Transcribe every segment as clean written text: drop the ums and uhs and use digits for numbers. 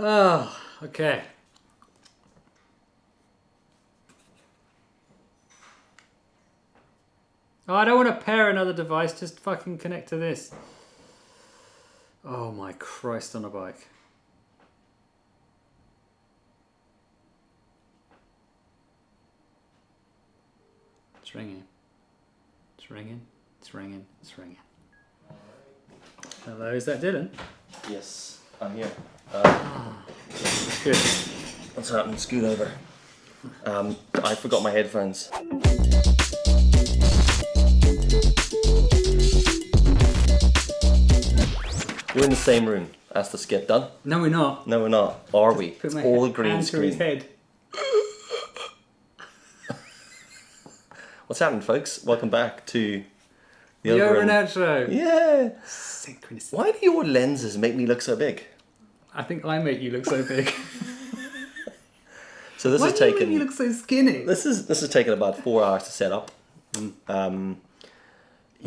Oh, okay. Oh, I don't want to pair another device, just fucking connect to this. Oh my Christ on a bike. It's ringing. It's ringing. It's ringing. It's ringing. Hello, is that Dylan? Yes, I'm here. Good. What's happening? Scoot over. I forgot my headphones. We're in the same room. That's the skit done. No, we're not. No, we're not. Are we? Put It's my all green hand through his screen. head. What's happening, folks? Welcome back to The OverAndOut show. Yeah. Synchronicity. Why do your lenses make me look so big? I think I make you look so big. So this Why has do you taken. make you look so skinny? This has taken about 4 hours to set up. You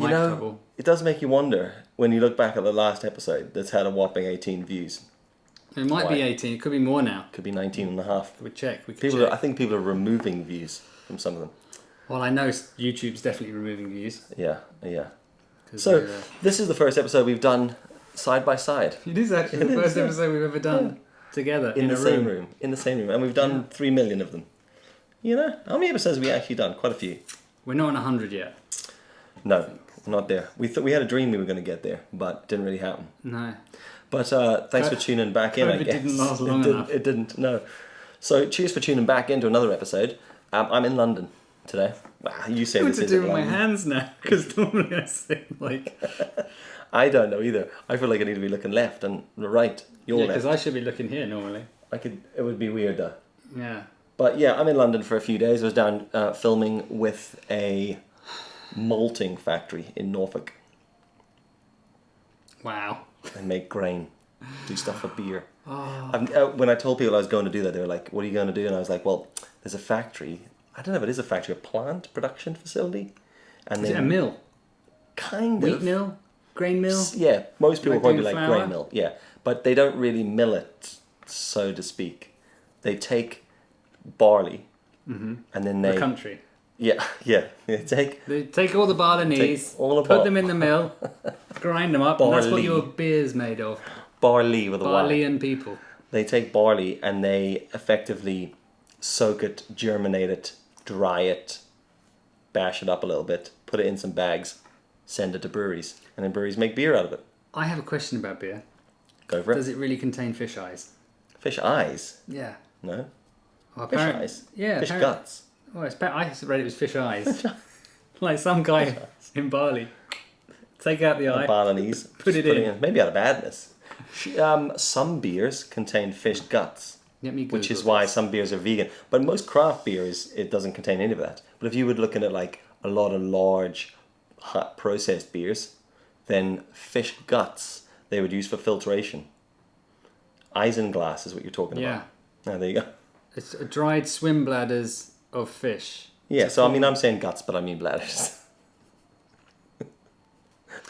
Mic know, trouble. it does make you wonder when you look back at the last episode that's had a whopping 18 views. It might be Why? 18. It could be more now. Could be 19 and a half. We check. We could People, check. I think people are removing views from some of them. Well, I know YouTube's definitely removing views. Yeah, yeah. 'Cause So they're, this is the first episode we've done side by side it is actually the first episode we've ever done together in a the same room. In the same room, and we've done 3 million of them. You know, how many episodes have we actually done? Quite a few. We're not on 100 yet. No, not there. We thought we had a dream we were going to get there, but it didn't really happen. No. But thanks for tuning back in. I COVID guess didn't last long enough. It didn't. No. So cheers for tuning back into another episode. I'm in London today. You say What this to is do in with my London. hands now? Because normally I say like... I don't know either. I feel like I need to be looking left and right. You're Yeah, left. because I should be looking here normally. It would be weird though. Yeah. But yeah, I'm in London for a few days. I was down filming with a malting factory in Norfolk. Wow. They make grain, do stuff for beer. Oh. When I told people I was going to do that, they were like, "What are you going to do?" And I was like, "Well, there's a factory. I don't know if it is a factory, a plant production facility, and Is it a mill? kind Wheat of mill? Grain mill? Yeah, most people Like probably doing like flour? grain mill. Yeah, but they don't really mill it, so to speak. They take barley, and then The they country. they take They take all the Balinese, Take all the put bar- them in the mill, grind them up, and that's what Barley. your beer's made of. barley with a Y. Barleyan people. They take barley and they effectively soak it, germinate it, dry it, bash it up a little bit, put it in some bags, send it to breweries, and then breweries make beer out of it. I have a question about beer. Go for it. Does it really contain fish eyes? Fish eyes? Yeah. No. Well, Fish apparent- eyes? Yeah. Fish apparent- guts? Well, I read it was fish eyes. Like some guy in Bali. Take out the eye. Balinese. Put Just it putting in. Maybe out of badness. Some beers contain fish guts, Let me which is Google why this. some beers are vegan. But most craft beers, it doesn't contain any of that. But if you would look at like a lot of large, hot processed beers, then fish guts they would use for filtration. Isinglass is what you're talking Yeah. about. Oh, there you go. It's dried swim bladders of fish. Yeah, so I mean, I'm saying guts, but I mean bladders.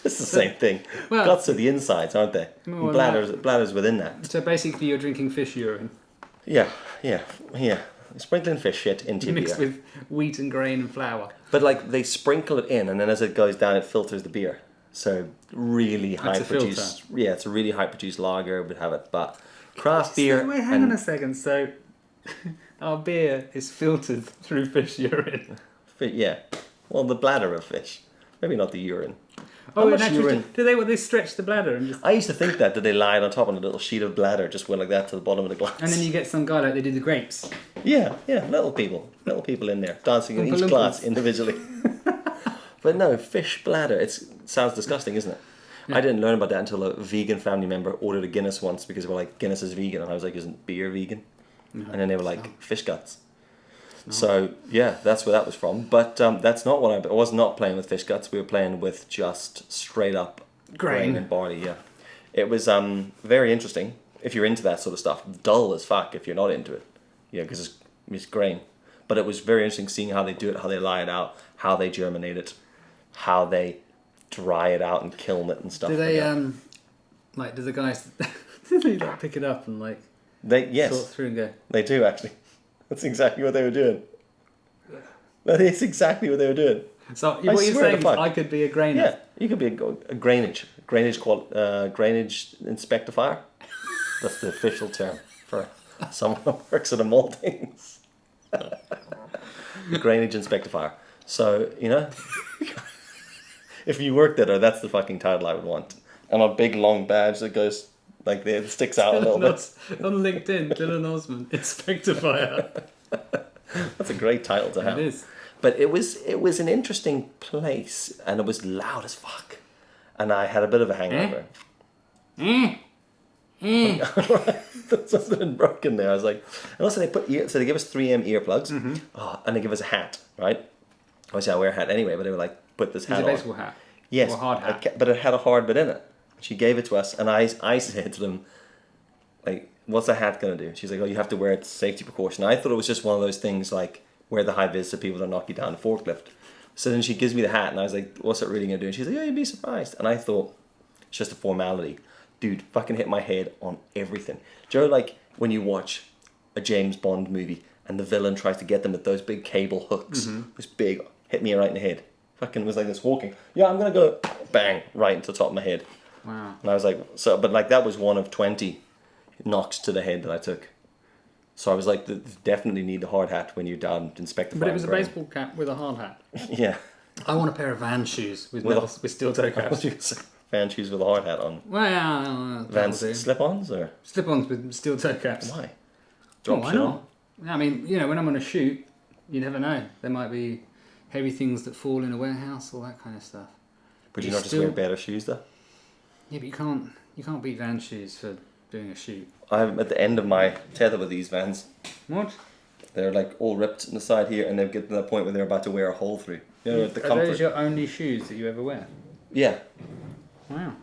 It's the same thing. well- Guts are the insides, aren't they? Well, Bladders within that. So basically you're drinking fish urine Yeah. Sprinkling fish shit into your mixed beer. with wheat and grain and flour. But like they sprinkle it in, and then as it goes down, it filters the beer. So really high That's a produced. Yeah, it's a really high produced lager would have it. But craft beer. Wait, hang on a second. So our beer is filtered through fish urine. Yeah. Well, the bladder of fish. Maybe not the urine. How Oh, much and actually, urine? do they stretch the bladder and just... I used to think that they lie on top on a little sheet of bladder, just went like that to the bottom of the glass. And then you get some guy like they do the grapes. Yeah, little people in there dancing in Oompa each Loompas. glass individually. But no, fish bladder. It sounds disgusting, isn't it? I didn't learn about that until a vegan family member ordered a Guinness once because they were like, Guinness is vegan, and I was like, isn't beer vegan? No, And then they were it's like, not. fish guts. So yeah, that's where that was from. But that's not what I was not playing with fish guts. We were playing with just straight up grain and barley. Yeah, it was very interesting if you're into that sort of stuff. Dull as fuck if you're not into it. Yeah, because it's grain. But it was very interesting seeing how they do it, how they lie it out, how they germinate it, how they dry it out and kiln it and stuff. Do they, like that. like, do the guys... do they, like, pick it up and, like... Yes. Sort through and go. They do, actually. That's exactly what they were doing. That is exactly what they were doing. So what you're saying is I could be a grainer. Yeah, you could be a grainage. Grainage inspectifier. That's the official term for someone who works at a moldings. Grainage inspectifier. So, if you worked at her, that's the fucking title I would want. And a big long badge that goes like this, sticks out a little bit. On LinkedIn, Dillon Osmond, inspectifier. That's a great title to have. It is. But it was an interesting place, and it was loud as fuck. And I had a bit of a hangover. There's something broken there. I was like, and also they they gave us 3M earplugs, and they give us a hat, right? Obviously I wear a hat anyway, but they were like, put this hat on. It's a baseball hat. Yes, or a hard hat. But it had a hard bit in it. She gave it to us, and I said to them, like, what's the hat gonna do? She's like, oh, you have to wear it as a safety precaution. I thought it was just one of those things like wear the high vis so people don't knock you down the forklift. So then she gives me the hat, and I was like, what's it really gonna do? And she's like, yeah, you'd be surprised. And I thought it's just a formality. Dude, fucking hit my head on everything. Do you know, like when you watch a James Bond movie and the villain tries to get them with those big cable hooks? This big, hit me right in the head. Fucking was like this walking. Yeah, I'm gonna go bang right into the top of my head. Wow. And I was like, but like that was one of 20 knocks to the head that I took. So I was like, definitely need a hard hat when you're down inspecting. But it was a baseball cap with a hard hat. Yeah. I want a pair of Vans shoes with steel toe caps. Fan shoes with a hard hat on. Well, Vans slip-ons or slip-ons with steel toe caps. Why? Why not? I mean, when I'm on a shoot, you never know. There might be heavy things that fall in a warehouse, all that kind of stuff. But you not just wear better shoes though? Yeah, but you can't beat Vans shoes for doing a shoot. I'm at the end of my tether with these Vans. What? They're like all ripped on the side here, and they've get to that point where they're about to wear a hole through. The comfort. Are those your only shoes that you ever wear? Yeah. Wow.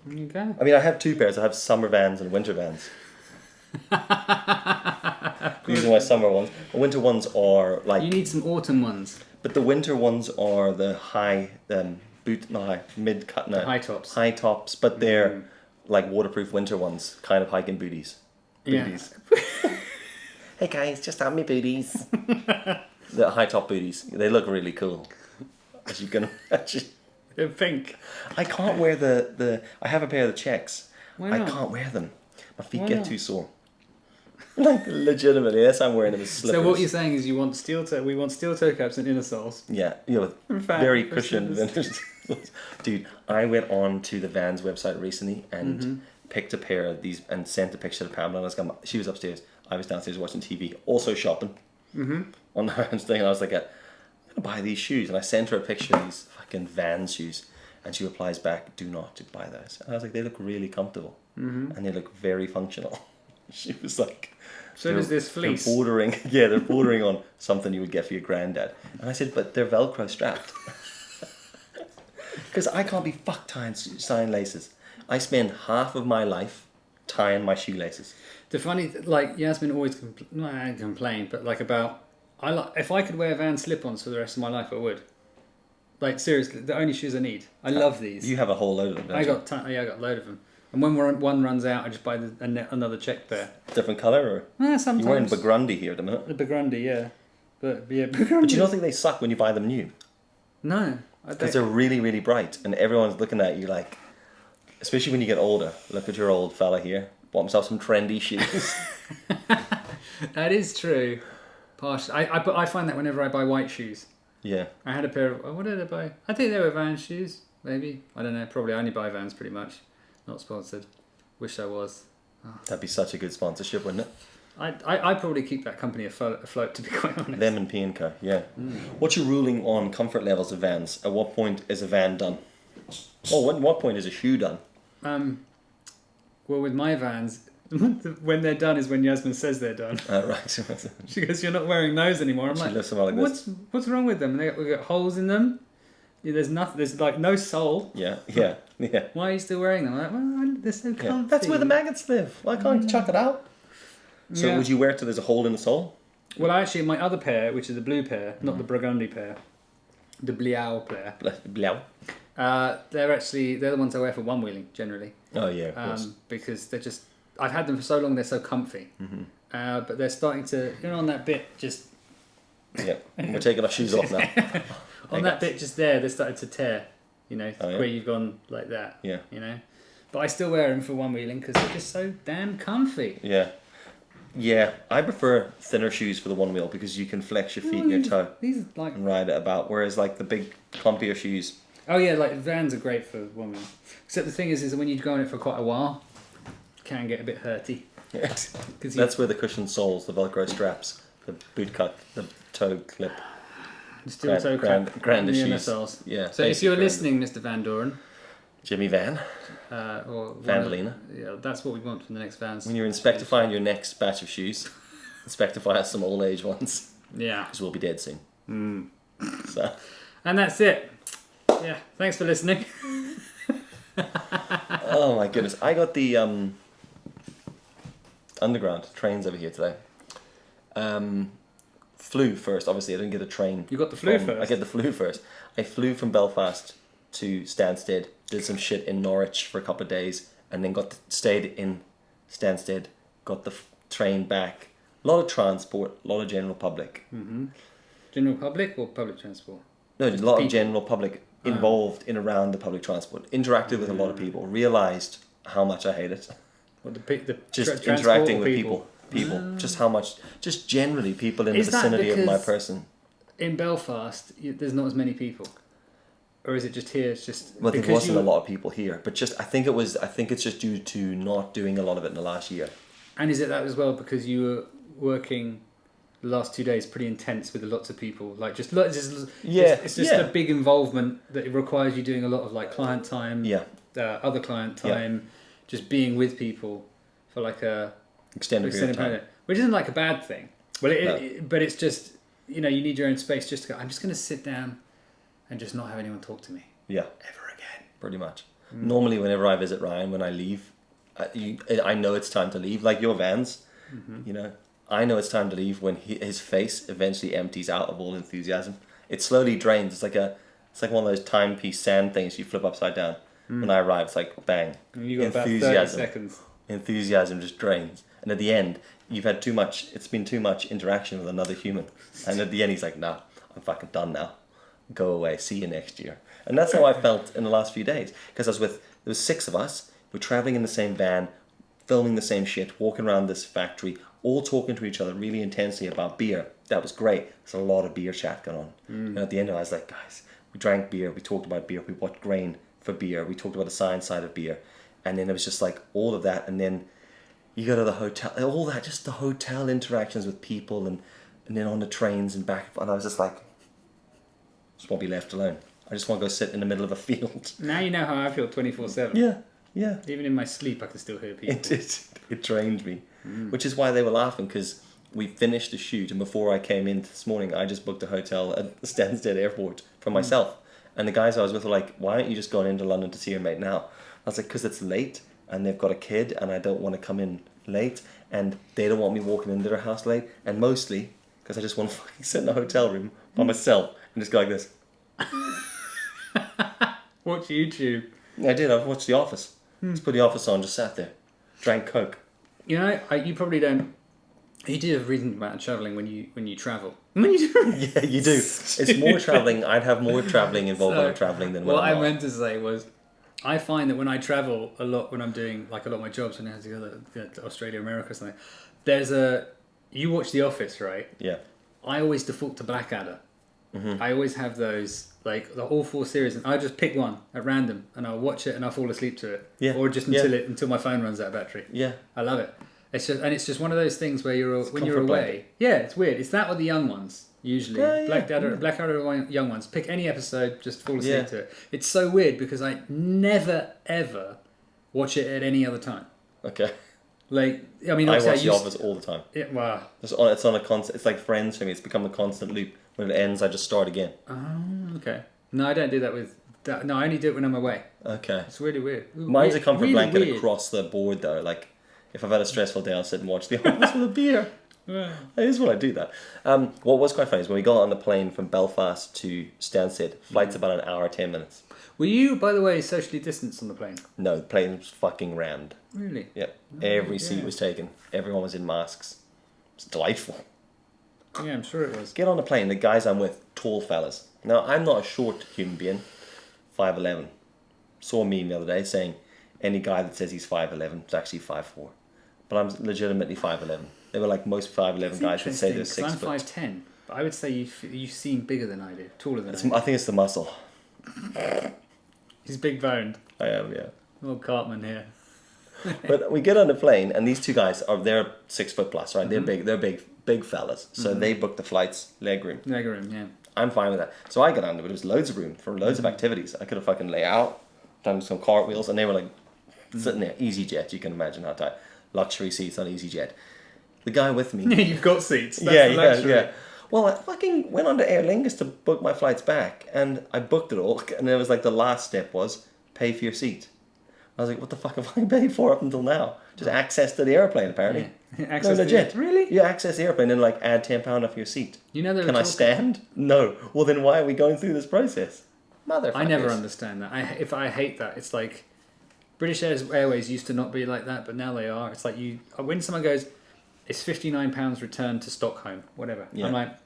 There you go. I mean, I have two pairs. I have summer Vans and winter Vans. These are my summer ones. The winter ones are like... You need some autumn ones. But the winter ones are the high mid-cut now. High tops. High tops, but they're like waterproof winter ones, kind of hiking booties. Booties. Yeah. Hey guys, just have me booties. The high top booties. They look really cool. As you can imagine. They're pink. I can't wear the I have a pair of the checks. Why not? I can't wear them. My feet get too sore. Like legitimately, that's why I'm wearing them as slippers. So what you're saying is we want steel toe caps and inner soles. Yeah, very cushioned. Dude, I went on to the Vans website recently and picked a pair of these and sent a picture to Pamela. She was upstairs. I was downstairs watching TV, also shopping on the Vans thing. And I was like, I'm gonna buy these shoes, and I sent her a picture of these fucking Vans shoes, and she replies back, "Do not buy those." And I was like, "They look really comfortable, and they look very functional." She was like, "So does this fleece?" They're bordering on something you would get for your granddad. And I said, "But they're Velcro strapped." Because I can't be fucked tying laces. I spend half of my life tying my shoelaces. The funny, Yasmin always complained, but if I could wear Vans slip-ons for the rest of my life, I would. Like seriously, the only shoes I need. I love these. You have a whole load of them. Don't I got a load of them. And when one runs out, I just buy another check pair. Different colour, or sometimes. You're wearing Burgundy here at the minute. The Burgundy, yeah. But Burgundy. But you don't think they suck when you buy them new? No, because they're really, really bright, and everyone's looking at you like, especially when you get older. Look at your old fella here. Bought himself some trendy shoes. That is true. I find that whenever I buy white shoes. Yeah. I had a pair of... What did I buy? I think they were Vans shoes, maybe. I don't know. Probably I only buy Vans pretty much. Not sponsored. Wish I was. Oh. That'd be such a good sponsorship, wouldn't it? I'd probably keep that company afloat, to be quite honest. Them and P&Co, yeah. What's your ruling on comfort levels of Vans? At what point is a van done? Oh, at what point is a shoe done? Well, with my Vans, when they're done is when Yasmin says they're done. Right. She goes, "You're not wearing those anymore." I'm like, what's wrong with them? We got holes in them. There's nothing. There's like no sole. Yeah. Why are you still wearing them? I'm like, well, they're so comfy. Yeah. That's where the maggots live. Why can't you chuck it out? So would you wear it till there's a hole in the sole? Well, actually, my other pair, which is the blue pair, not the Burgundy pair, the Bliau pair. Bliau. They're the ones I wear for one wheeling generally. Oh yeah, of course. Because they're just I've had them for so long, they're so comfy. But they're starting to, on that bit, just... Yeah, we're taking our shoes off now. On that bit just there, they're starting to tear, yeah? Where you've gone like that. Yeah. But I still wear them for one wheeling because they're just so damn comfy. Yeah. Yeah, I prefer thinner shoes for the one wheel because you can flex your feet and your toe These are like... and ride it about. Whereas like the big clumpier shoes... Oh yeah, like Vans are great for one wheel. Except the thing is when you go on it for quite a while, it can get a bit hurty. Yeah. That's where the cushioned soles, the Velcro straps, the boot cut, the toe clip... Steel toe cap grand on the shoes. MSLs. Yeah. So if you're listening, Mr. Van Doren... Jimmy Van. Or Van Bellina. Yeah, that's what we want from the next Vans. When you're inspectifying your next batch of shoes, inspectify some old age ones. Yeah. Because we'll be dead soon. So. And that's it. Yeah, thanks for listening. Oh my goodness. I got the underground trains over here today. Flew first, obviously. I didn't get a train. You got the flu first? I get the flu first. I flew from Belfast to Stansted, did some shit in Norwich for a couple of days, and then stayed in Stansted, got the train back. A lot of transport, a lot of general public. General public or public transport? No, a lot of general public involved in around the public transport. Interacted with a lot of people. Realised how much I hate it. Well, Just interacting with people. Just how much, just generally people in the vicinity of my person. In Belfast, there's not as many people, or is it just here? It's just well, there wasn't a lot of people here, but I think it's just due to not doing a lot of it in the last year. And is it that as well because you were working the last 2 days pretty intense with lots of people, like it's just a big involvement that it requires you doing a lot of like client time, other client time, just being with people for like a extended period of time. Which isn't like a bad thing. Well, but it's just, you need your own space just to go, I'm just going to sit down and just not have anyone talk to me. Yeah. Ever again. Pretty much. Normally, whenever I visit Ryan, when I leave, I know it's time to leave. Like your Vans, I know it's time to leave when his face eventually empties out of all enthusiasm. It slowly drains. It's like one of those timepiece sand things you flip upside down. When I arrive, it's like bang. You got about 30 seconds. Enthusiasm just drains. And at the end, you've had too much, it's been too much interaction with another human. And at the end, he's like, nah, I'm fucking done now. Go away. See you next year. And that's how I felt in the last few days. Because there was 6 of us. We're traveling in the same van, filming the same shit, walking around this factory, all talking to each other really intensely about beer. That was great. There's a lot of beer chat going on. And at the end, I was like, guys, we drank beer. We talked about beer. We bought grain for beer. We talked about the science side of beer. And then it was just like all of that. And then you go to the hotel, all that, just the hotel interactions with people and then on the trains and back. And I was just like, I just want to be left alone. I just want to go sit in the middle of a field. Now you know how I feel 24/7. Yeah. Even in my sleep, I can still hear people. It drained me. Which is why they were laughing, because we finished the shoot and before I came in this morning, I just booked a hotel at Stansted Airport for myself. And the guys I was with were like, why aren't you just going into London to see your mate now? I was like, because it's late and they've got a kid and I don't want to come in late and they don't want me walking into their house late, and mostly because I just want to fucking sit in a hotel room by myself and just go like this. Watch YouTube. I did. I've watched The Office. Just put The Office on, just sat there, drank Coke. You probably don't. You do have reasons about travelling when you travel. When you do. Yeah, you do. It's more travelling. I'd have more travelling involved when I'm travelling than when what I'm not. I meant to say was, I find that when I travel a lot, when I'm doing like a lot of my jobs, when I have to go to Australia, America, or something, you watch The Office, right? Yeah. I always default to Blackadder. I always have those, like all 4 series, and I just pick one at random and I'll watch it and I'll fall asleep to it. Yeah. Or just until my phone runs out of battery. Yeah. I love it. It's just one of those things where when you're away. Blanket. Yeah, it's weird. It's that or the young ones usually. Yeah, Blackadder or young ones. Pick any episode, just fall asleep to it. It's so weird because I never ever watch it at any other time. Okay. Like, I mean, I watch The Office all the time. Yeah, wow. It's on a constant. It's like Friends for me. It's become a constant loop. When it ends, I just start again. Oh, okay. No, I don't do that with. No, I only do it when I'm away. Okay. It's really weird. Mine's a comfort blanket across the board, though. Like, if I've had a stressful day, I'll sit and watch The Office with a beer. That is what I do that. What was quite funny is when we got on the plane from Belfast to Stansted, flight's about an hour, 10 minutes. Were you, by the way, socially distanced on the plane? No, the plane was fucking rammed. Really? Yeah. Every seat was taken. Everyone was in masks. It's delightful. Yeah, I'm sure it was. Get on the plane, the guys I'm with, tall fellas. Now, I'm not a short human being, 5'11". Saw a meme the other day saying any guy that says he's 5'11" is actually 5'4". But I'm legitimately 5'11". They were like most 5'11" guys would say they're 6 foot. I'm 5'10", but I would say you seem bigger than I do, taller than I do. I think it's the muscle. He's big boned. I am, yeah. Little Cartman here. But we get on the plane, and these two guys they're 6 foot plus, right? Mm-hmm. They're big fellas. So they book the flights, leg room. Leg room, yeah. I'm fine with that. So I got under it. There was loads of room for loads of activities. I could have fucking lay out, done some cartwheels, and they were like sitting there. EasyJet, you can imagine how tight. Luxury seats on EasyJet. The guy with me. Yeah, you've got seats. That's yeah. Well, I fucking went on to Aer Lingus to book my flights back, and I booked it all, and it was like the last step was pay for your seat. I was like, what the fuck have I paid for up until now? Just access to the airplane, apparently. Yeah. Access legit. Really? Yeah, access the airplane and like add £10 off your seat. You know, can I stand? No. Well, then why are we going through this process? Motherfuckers. I never understand that. I hate that. It's like British Airways used to not be like that, but now they are. It's like when someone goes, it's £59 return to Stockholm, whatever. Yeah. I'm like,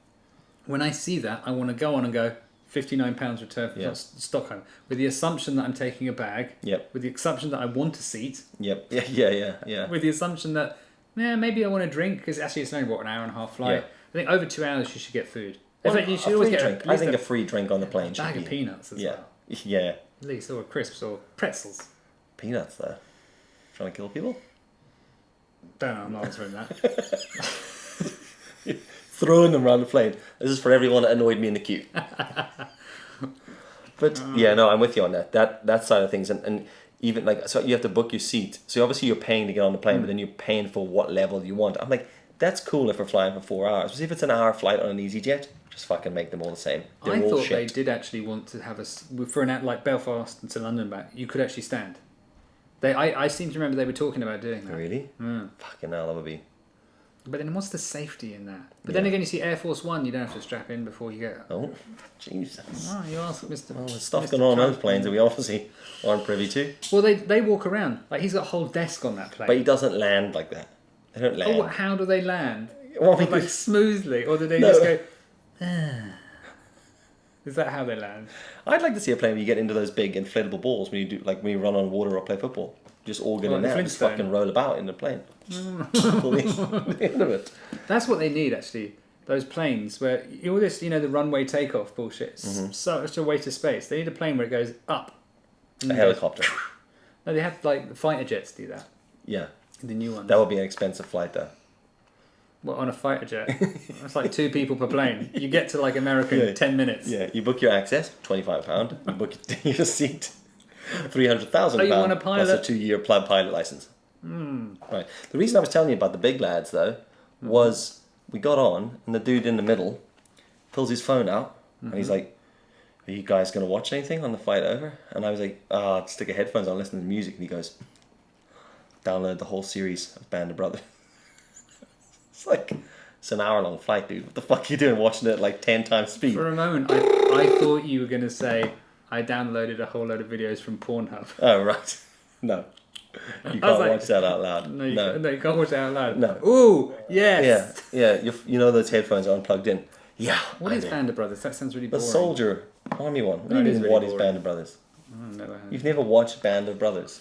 when I see that, I want to go on and go, £59 return to Stockholm, with the assumption that I'm taking a bag. Yep. With the assumption that I want a seat. Yep. Yeah. With the assumption that, maybe I want a drink, because actually it's only an hour and a half flight. Yeah. I think over 2 hours you should get food. Well, you should always get a drink. I think a free drink on the plane should be. A bag of peanuts as well. Yeah. At least, or crisps or pretzels. Peanuts though. Trying to kill people? Don't know, I'm not answering that. Throwing them around the plane. This is for everyone that annoyed me in the queue. But I'm with you on that. That side of things, and even like, so you have to book your seat. So obviously you're paying to get on the plane, but then you're paying for what level you want. I'm like, that's cool if we're flying for 4 hours. But if it's an hour flight on an EasyJet, just fucking make them all the same. I thought they did actually want to have for an like Belfast to London back, you could actually stand. I seem to remember they were talking about doing that. Really? Fucking hell, that would be. But then what's the safety in that? But then again, you see Air Force One, you don't have to strap in before you get. Oh, Jesus! Oh, you ask Mr. Oh, there's stuff going on those planes that we obviously aren't privy to. Well, they walk around like he's got a whole desk on that plane. But he doesn't land like that. They don't land. Oh, how do they land? Well, like smoothly, or do they just go? Is that how they land? I'd like to see a plane where you get into those big inflatable balls when you run on water or play football. Just all get in there and just fucking roll about in the plane. The end of it. That's what they need, actually. Those planes where all this, the runway takeoff bullshit. Such a waste of space. They need a plane where it goes up. A helicopter. No, they have like the fighter jets do that. Yeah. The new ones. That would be an expensive flight, though. Well, on a fighter jet, it's like 2 people per plane. You get to like America in 10 minutes. Yeah, you book your access, £25. You book your seat, £300,000 plus a 2-year pilot license. Right. The reason I was telling you about the big lads though was we got on and the dude in the middle pulls his phone out and he's like, "Are you guys going to watch anything on the flight over?" And I was like, stick your headphones on, listen to the music. And he goes, "Download the whole series of Band of Brothers." It's an hour-long flight, dude. What the fuck are you doing watching it at like 10 times speed? For a moment, I thought you were going to say, I downloaded a whole load of videos from Pornhub. Oh, right. No. You can't watch that out loud. No, you can't watch that out loud. No. Ooh, yes. Yeah. You know those headphones are unplugged in. Yeah. What is Band of Brothers? That sounds really boring. The Soldier Army one. What do you mean, what is Band of Brothers? Never heard. You've never watched Band of Brothers?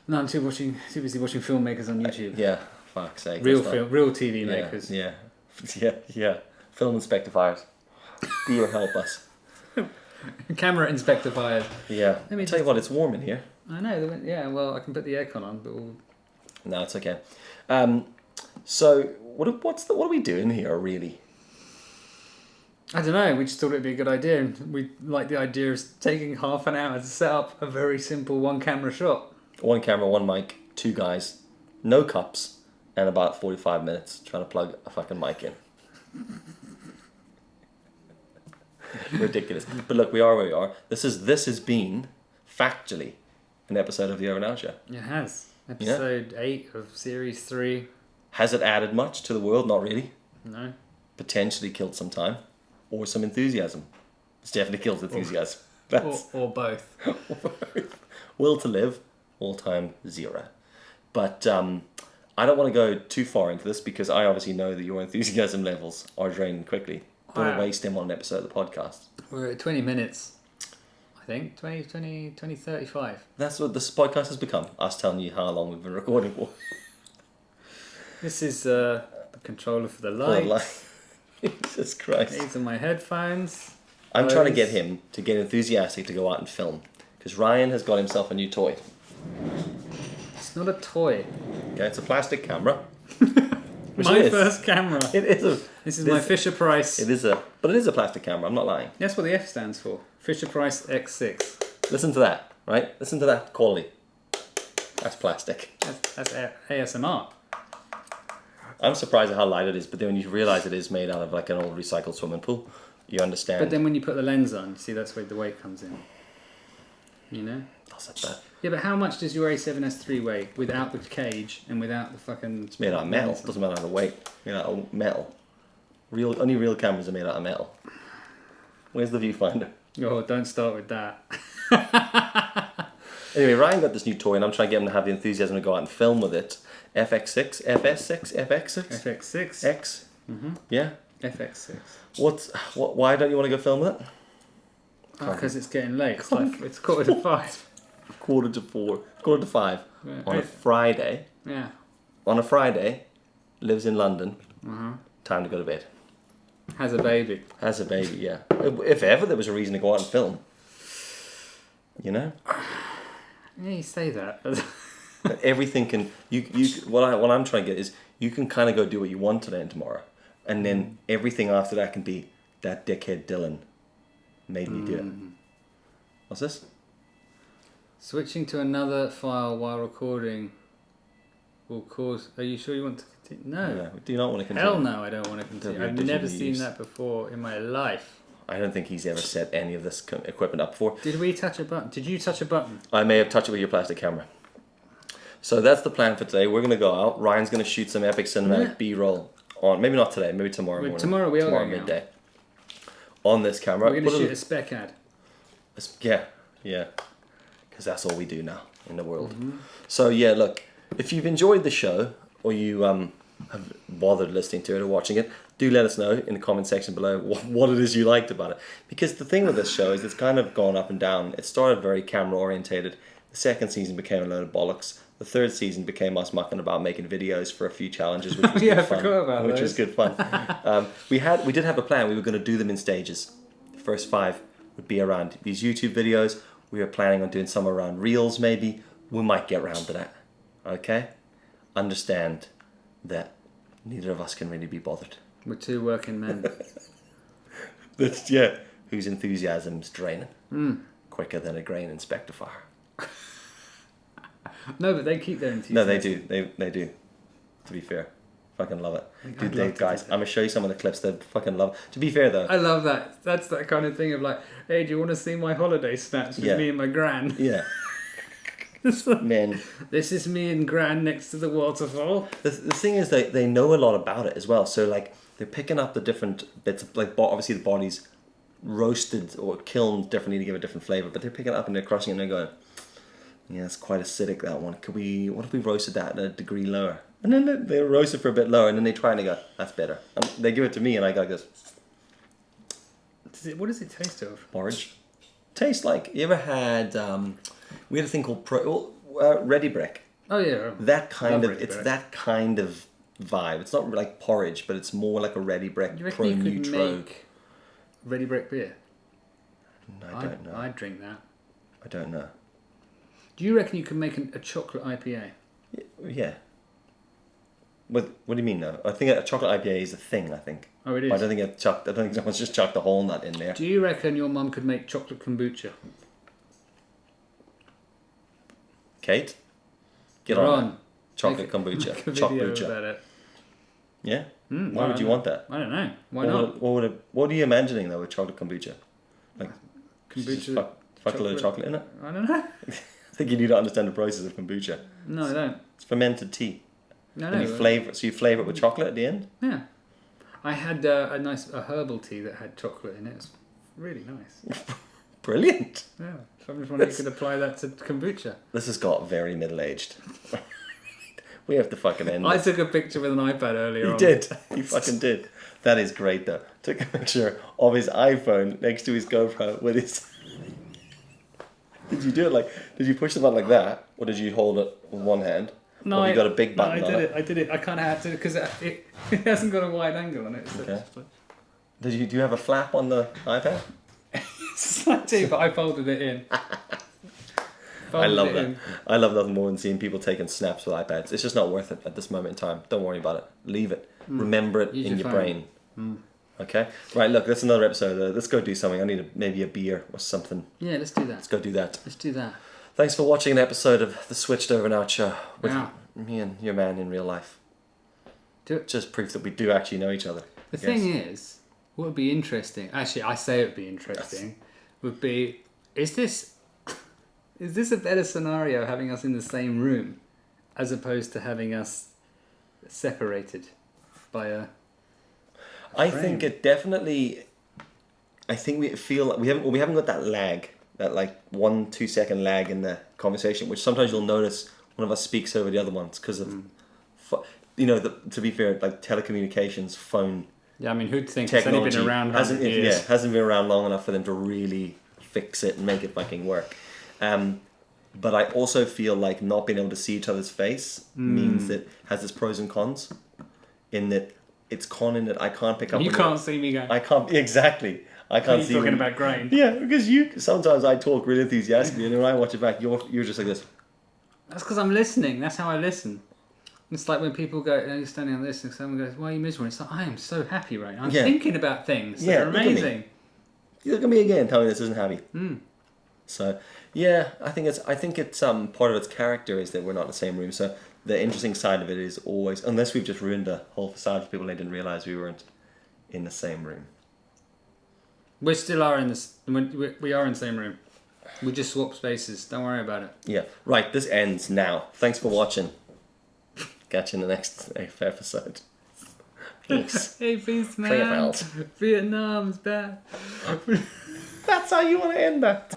No, I'm too busy watching filmmakers on YouTube. Yeah. Fuck's sake. Real TV makers. Yeah. Film Inspector Fires. Dear help us. Camera Inspector Fires. Yeah. Let me tell you what, it's warm in here. I know. Yeah. Well, I can put the aircon on, but no, it's okay. So what are we doing here really? I don't know. We just thought it'd be a good idea, and we like the idea of taking half an hour to set up a very simple 1-camera shot. 1 camera, 1 mic, 2 guys, no cups. And about 45 minutes trying to plug a fucking mic in. Ridiculous. But look, we are where we are. This has been, factually, an episode of the OverAndOut Show. It has. Episode 8 of Series 3. Has it added much to the world? Not really. No. Potentially killed some time. Or some enthusiasm. It's definitely killed enthusiasm. Or both. Will to live, all time 0. But I don't want to go too far into this because I obviously know that your enthusiasm levels are draining quickly. Don't want to waste them on an episode of the podcast. We're at 20 minutes, I think. 20, 35. That's what this podcast has become. Us telling you how long we've been recording for. This is the controller for the light. Jesus Christ. These are my headphones. I'm trying to get him to get enthusiastic to go out and film. Because Ryan has got himself a new toy. It's not a toy. Okay, it's a plastic camera. My first camera. It is This is my Fisher-Price. But it is a plastic camera, I'm not lying. That's what the F stands for. Fisher-Price X6. Listen to that, right? Listen to that quality. That's plastic. That's ASMR. I'm surprised at how light it is, but then when you realise it is made out of like an old recycled swimming pool, you understand. But then when you put the lens on, you see that's where the weight comes in. You know? That's not bad. Yeah, but how much does your A7S III weigh without the cage and without the fucking... It's made out of metal. It doesn't matter the weight. Made out of metal. Only real cameras are made out of metal. Where's the viewfinder? Oh, don't start with that. Anyway, Ryan got this new toy and I'm trying to get him to have the enthusiasm to go out and film with it. FX6? FS6? FX6? FX6. X? Mm-hmm. Yeah? FX6. Why don't you want to go film with it? Because it's getting late. It's 4:45. 4:45. 4:45. Yeah. On a Friday. Yeah. On a Friday. Lives in London. Uh-huh. Time to go to bed. Has a baby. Has a baby, yeah. If ever there was a reason to go out and film. You know? Yeah, you say that. Everything can... What I'm trying to get is you can kind of go do what you want today and tomorrow. And then everything after that can be that dickhead Dyllon made me do it. What's this? Switching to another file while recording will cause... Are you sure you want to continue? No. Do you not want to continue? Hell no, I don't want to continue. I've never seen that before in my life. I don't think he's ever set any of this equipment up before. Did we touch a button? Did you touch a button? I may have touched it with your plastic camera. So that's the plan for today. We're going to go out. Ryan's going to shoot some epic cinematic B-roll on... Maybe not today. Maybe tomorrow morning. Tomorrow we are going midday. Out. On this camera. We're going to shoot a spec ad. Yeah. Because that's all we do now in the world. Mm-hmm. So yeah, look. If you've enjoyed the show or you have bothered listening to it or watching it, do let us know in the comment section below what it is you liked about it. Because the thing with this show is it's kind of gone up and down. It started very camera orientated. The second season became a load of bollocks. The third season became us mucking about making videos for a few challenges, which was good fun. I forgot about which was good fun. We did have a plan. We were going to do them in stages. The first 5 would be around these YouTube videos. We were planning on doing some around Reels maybe. We might get round to that. Okay? Understand that neither of us can really be bothered. We're 2 working men. Whose enthusiasm's draining. Quicker than a grain inspector fire. No, but they keep their enthusiasm. No, they do. They do. To be fair. Fucking love it. Dude, guys, I'm going to show you some of the clips. They fucking love it. To be fair, though. I love that. That's that kind of thing of like, hey, do you want to see my holiday snaps with me and my gran? Yeah. Men. This is me and gran next to the waterfall. The thing is, they know a lot about it as well. So, like, they're picking up the different bits of, like, obviously the body's roasted or kilned differently to give a different flavour. But they're picking it up and they're crushing it and they're going... Yeah, it's quite acidic, that one. What if we roasted that at a degree lower? And then they roast it for a bit lower, and then they try and they go, that's better. And they give it to me, and I go, what does it taste of? Porridge. Tastes like, you ever had, we had a thing called Ready Brick. Oh, yeah. That kind of vibe. It's not like porridge, but it's more like a Ready Brick. You reckon you could make Ready Brick beer? No, I don't know. I'd drink that. I don't know. Do you reckon you can make a chocolate IPA? Yeah. What do you mean though? I think a chocolate IPA is a thing. I think. Oh, it is. I don't think someone's just chucked a whole nut in there. Do you reckon your mum could make chocolate kombucha? Kate, get on. Chocolate kombucha. Make a video about it. Yeah. Why would you want that? I don't know. Why not? What are you imagining though with chocolate kombucha? Like kombucha. Fuck a load of chocolate in it? I don't know. I think you need to understand the process of kombucha. No, I don't. It's fermented tea. No, and you flavour it with chocolate at the end? Yeah. I had a herbal tea that had chocolate in it. It's really nice. Brilliant. Yeah. So I'm just wondering if you could apply that to kombucha. This has got very middle-aged. We have to fucking end I took a picture with an iPad earlier on. You did. You fucking did. That is great, though. Took a picture of his iPhone next to his GoPro with his... Did you do it did you push the button like that? Or did you hold it with one hand? No, or have you got a big button I did it. I kind of had to because it hasn't got a wide angle on it. So okay. Do you have a flap on the iPad? I do, but I folded it in. I love that. I love nothing more than seeing people taking snaps with iPads. It's just not worth it at this moment in time. Don't worry about it. Leave it. Remember it in your brain. Okay? Right, look, that's another episode. Let's go do something. I need maybe a beer or something. Yeah, let's do that. Let's go do that. Let's do that. Thanks for watching an episode of the Switched Over and Out show with me and your man in real life. Just proof that we do actually know each other. The thing is, what would be interesting, actually I say it would be interesting, would be, is this a better scenario having us in the same room as opposed to having us separated by a I think it definitely, I think we feel like we haven't got that lag, that 1-2 second lag in the conversation, which sometimes you'll notice one of us speaks over the other ones because of, to be fair, telecommunications, phone. Yeah, I mean, who'd think it's only been around hasn't been around long enough for them to really fix it and make it fucking work. But I also feel like not being able to see each other's face means that has its pros and cons, in that it's con in that I can't pick up. You can't see me going. I can't exactly. I can't see. You're talking about grain. Yeah, because sometimes I talk really enthusiastically, and when I watch it back, you're just like this. That's because I'm listening. That's how I listen. It's like when people go, you're standing on this, and someone goes, "Why are you miserable?" It's like, I am so happy right now. I'm thinking about things that are amazing. Look at me again. Tell me this isn't happy. So I think it's part of its character is that we're not in the same room. So the interesting side of it is always, unless we've just ruined the whole facade for people, they didn't realize we weren't in the same room. We still are in this. We are in the same room. We just swap spaces. Don't worry about it. Yeah. Right. This ends now. Thanks for watching. Catch you in the next episode. Peace. Hey, peace, man. Vietnam's bad. That's how you want to end that.